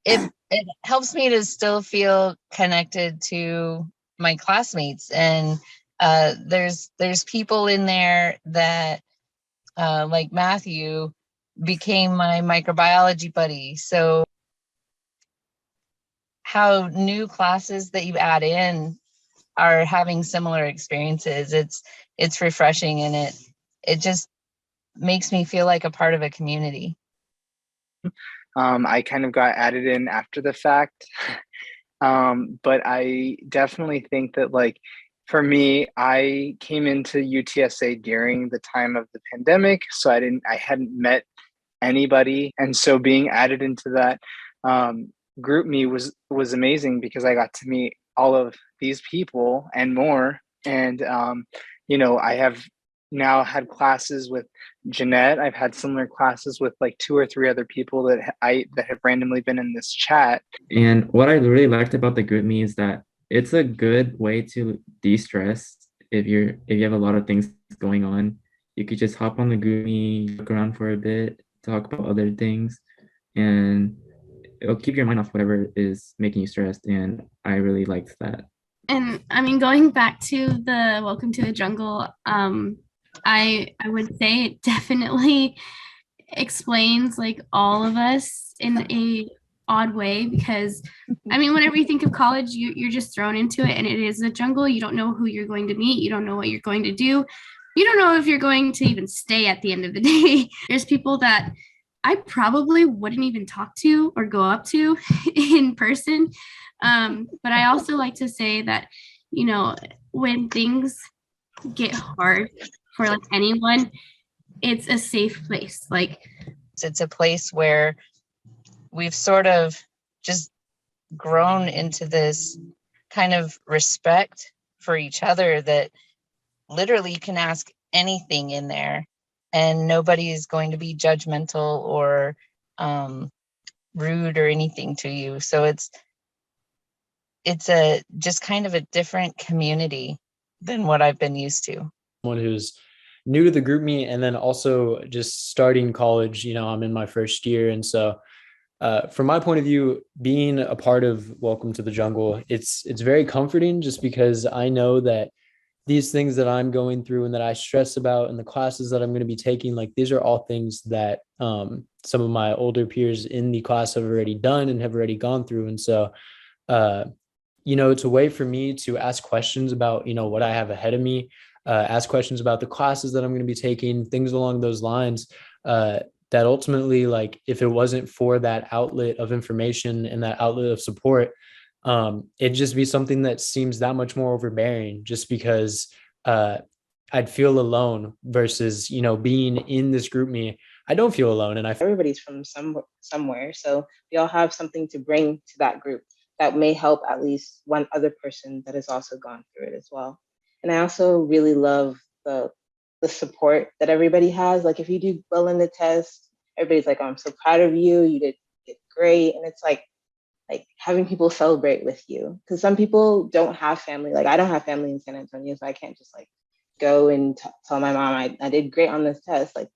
it helps me to still feel connected to my classmates. And there's people in there that like Matthew became my microbiology buddy. So how new classes that you add in are having similar experiences, it's refreshing, and it just makes me feel like a part of a community. I kind of got added in after the fact. But I definitely think that, like, for me, I came into UTSA during the time of the pandemic, so I hadn't met anybody, and so being added into that GroupMe was amazing because I got to meet all of these people and more. And I have now had classes with Jeanette. I've had similar classes with like two or three other people that have randomly been in this chat. And what I really liked about the GroupMe is that it's a good way to de-stress if you have a lot of things going on. You could just hop on the GroupMe, look around for a bit, talk about other things, and it'll keep your mind off whatever is making you stressed. And I really liked that. And I mean, going back to the Welcome to the Jungle, I would say it definitely explains like all of us in a odd way, because I mean, whenever you think of college, you're just thrown into it, and it is a jungle. You don't know who you're going to meet. You don't know what you're going to do. You don't know if you're going to even stay at the end of the day. There's people that I probably wouldn't even talk to or go up to in person. But I also like to say that, when things get hard for like anyone, it's a safe place. Like, it's a place where we've sort of just grown into this kind of respect for each other that literally you can ask anything in there and nobody is going to be judgmental or rude or anything to you. So it's a just kind of a different community than what I've been used to. Someone who's new to the GroupMe, and then also just starting college, I'm in my first year. And so from my point of view, being a part of Welcome to the Jungle, it's very comforting, just because I know that these things that I'm going through and that I stress about and the classes that I'm going to be taking, like, these are all things that some of my older peers in the class have already done and have already gone through. And so, it's a way for me to ask questions about, what I have ahead of me, ask questions about the classes that I'm going to be taking, things along those lines, that ultimately, like, if it wasn't for that outlet of information and that outlet of support, it'd just be something that seems that much more overbearing, just because I'd feel alone versus, being in this GroupMe, I don't feel alone. And everybody's from somewhere. So we all have something to bring to that group that may help at least one other person that has also gone through it as well. And I also really love the support that everybody has. Like, if you do well in the test, everybody's like, oh, I'm so proud of you. You did great. And it's like having people celebrate with you. Because some people don't have family. Like, I don't have family in San Antonio, so I can't just like go and tell my mom I did great on this test. Like,